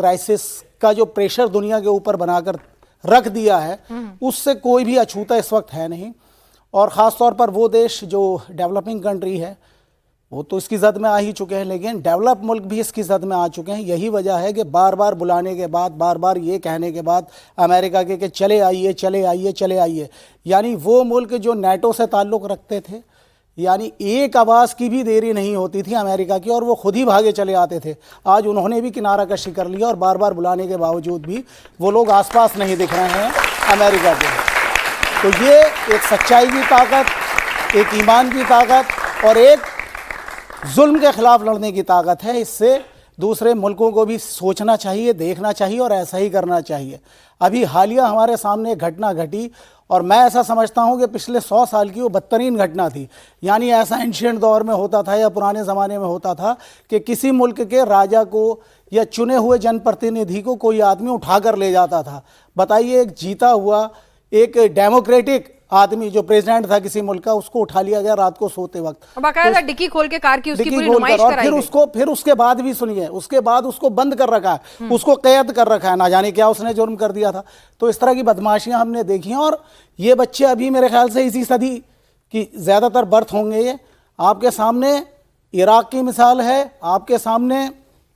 Crisis का जो pressure दुनिया के ऊपर बनाकर रख दिया है, उससे कोई भी अछूता इस वक्त है नहीं। और ख़ास तौर पर वो देश जो डेवलपिंग कंट्री है वो तो इसकी जद में आ ही चुके हैं, लेकिन डेवलप मुल्क भी इसकी जद में आ चुके हैं। यही वजह है कि बार बार बुलाने के बाद, बार बार ये कहने के बाद अमेरिका के कि चले आइए चले आइए चले आइए, यानी वो मुल्क जो नेटो से ताल्लुक़ रखते थे, यानी एक आवाज़ की भी देरी नहीं होती थी अमेरिका की और वो खुद ही भागे चले आते थे। आज उन्होंने भी किनारा कशी कर लिया और बार बार बुलाने के बावजूद भी वो लोग आसपास नहीं दिख रहे हैं अमेरिका के। तो ये एक सच्चाई की ताकत, एक ईमान की ताकत और एक जुल्म के खिलाफ लड़ने की ताकत है। इससे दूसरे मुल्कों को भी सोचना चाहिए, देखना चाहिए और ऐसा ही करना चाहिए। अभी हालिया हमारे सामने घटना घटी और मैं ऐसा समझता हूँ कि पिछले 100 साल की वो बदतरीन घटना थी। यानी ऐसा एंशिएंट दौर में होता था या पुराने ज़माने में होता था कि किसी मुल्क के राजा को या चुने हुए जनप्रतिनिधि को कोई आदमी उठा कर ले जाता था। बताइए, एक जीता हुआ एक डेमोक्रेटिक आदमी जो प्रेसिडेंट था किसी मुल्क का, उसको उठा लिया गया रात को सोते वक्त, बाकायदा डिक्की खोल के कार की उसकी पूरी नुमाइश कराई गई। फिर उसके बाद भी सुनिए, उसके बाद उसको बंद कर रखा है, उसको कैद कर रखा है, ना जाने क्या उसने जुर्म कर दिया था। तो इस तरह की बदमाशियां हमने देखी हैं और ये बच्चे अभी मेरे ख्याल से इसी सदी की ज़्यादातर बर्थ होंगे। ये आपके सामने इराक की मिसाल है, आपके सामने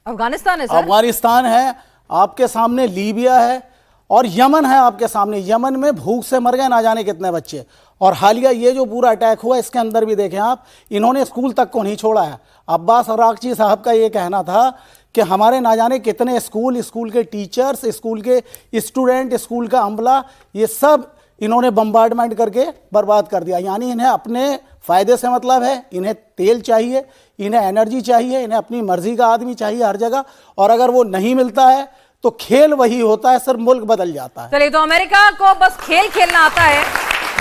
अफगानिस्तान है, आपके सामने लीबिया है और यमन है आपके सामने। यमन में भूख से मर गए ना जाने कितने बच्चे। और हालिया ये जो पूरा अटैक हुआ, इसके अंदर भी देखें आप, इन्होंने स्कूल तक को नहीं छोड़ा है। अब्बास अरागची साहब का ये कहना था कि हमारे ना जाने कितने स्कूल, स्कूल के टीचर्स, स्कूल के स्टूडेंट, स्कूल का अमला, ये सब इन्होंने बम्बार्डमेंट करके बर्बाद कर दिया। यानी इन्हें अपने फ़ायदे से मतलब है, इन्हें तेल चाहिए, इन्हें एनर्जी चाहिए, इन्हें अपनी मर्जी का आदमी चाहिए हर जगह। और अगर वो नहीं मिलता है तो खेल वही होता है, सिर्फ मुल्क बदल जाता है। चलिए, तो अमेरिका को बस खेल खेलना आता है।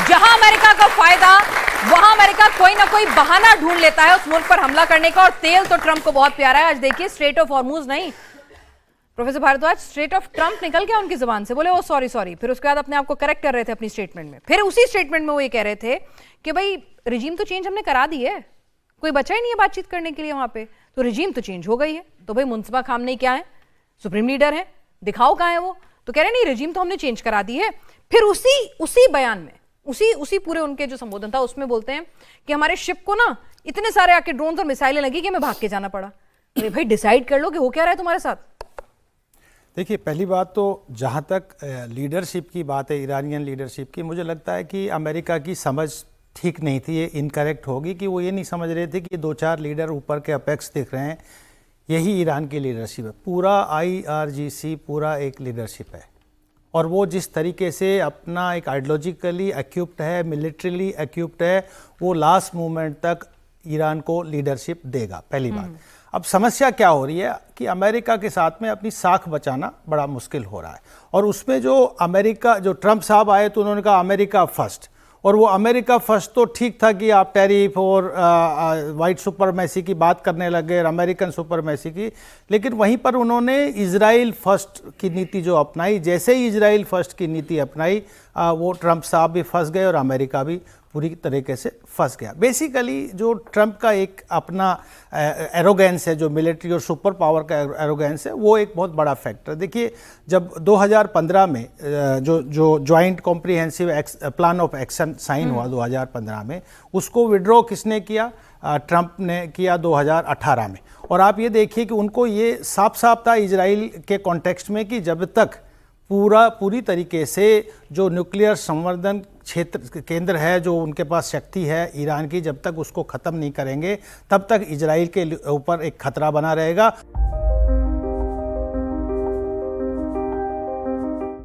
जहां अमेरिका का फायदा, वहां अमेरिका कोई ना कोई बहाना ढूंढ लेता है उस मुल्क पर हमला करने का। और तेल तो ट्रंप को बहुत प्यारा है। आज देखिए, स्ट्रेट ऑफ हॉर्मुज नहीं, professor Bhardwaj, strait of Trump निकल गया उनकी जुबान से। बोले वो सॉरी। फिर उसके बाद अपने आप को करेक्ट कर रहे थे अपनी स्टेटमेंट में। फिर उसी स्टेटमेंट में वो ये कह रहे थे कि भाई रिजीम तो चेंज हमने करा दी है, कोई बचा ही नहीं है बातचीत करने के लिए वहां पे, तो रिजीम तो चेंज हो गई है। तो भाई मुंतबा खामनेई क्या है, सुप्रीम लीडर है, दिखाओ कहां है वो। तो कह रहे नहीं, रिजीम तो हमने चेंज करा दी है। फिर उसी बयान में, उसी पूरे उनके जो संबोधन था उसमें बोलते हैं कि हमारे शिप को ना इतने सारे आके ड्रोन और मिसाइलें लगी कि हमें भाग के जाना पड़ा। अरे भाई, डिसाइड कर लो कि हो क्या रहा है तुम्हारे साथ। देखिए, पहली बात तो जहां तक लीडरशिप की बात है, ईरानियन लीडरशिप की, मुझे लगता है कि अमेरिका की समझ ठीक नहीं थी। ये इनकरेक्ट होगी कि वो ये नहीं समझ रहे थे कि 2-4 लीडर ऊपर के अपेक्स दिख रहे हैं, यही ईरान की लीडरशिप है। पूरा IRGC पूरा एक लीडरशिप है और वो जिस तरीके से अपना एक आइडियोलॉजिकली एक्यूप्ड है, मिलिट्रीली एक्यूप्ड है, वो लास्ट मोमेंट तक ईरान को लीडरशिप देगा, पहली बात। अब समस्या क्या हो रही है कि अमेरिका के साथ में अपनी साख बचाना बड़ा मुश्किल हो रहा है। और उसमें जो ट्रंप साहब आए तो उन्होंने कहा अमेरिका फर्स्ट, और वो अमेरिका फर्स्ट तो ठीक था कि आप टैरिफ और वाइट सुपरमेसी की बात करने लगे, अमेरिकन सुपरमेसी की, लेकिन वहीं पर उन्होंने इजराइल फर्स्ट की नीति जो अपनाई, जैसे ही इजराइल फर्स्ट की नीति अपनाई, वो ट्रंप साहब भी फंस गए और अमेरिका भी पूरी तरीके से फंस गया। बेसिकली जो ट्रंप का एक अपना एरोगेंस है, जो मिलिट्री और सुपर पावर का एरोगेंस है, वो एक बहुत बड़ा फैक्टर। देखिए, जब 2015 में जो joint comprehensive plan of action sign हुआ 2015 में, उसको विड्रॉ किसने किया? ट्रंप ने किया 2018 में। और आप ये देखिए कि उनको ये साफ साफ था इजराइल के कॉन्टेक्स्ट में कि जब तक पूरी तरीके से जो न्यूक्लियर संवर्धन क्षेत्र केंद्र है, जो उनके पास शक्ति है ईरान की, जब तक उसको ख़त्म नहीं करेंगे तब तक इजराइल के ऊपर एक खतरा बना रहेगा।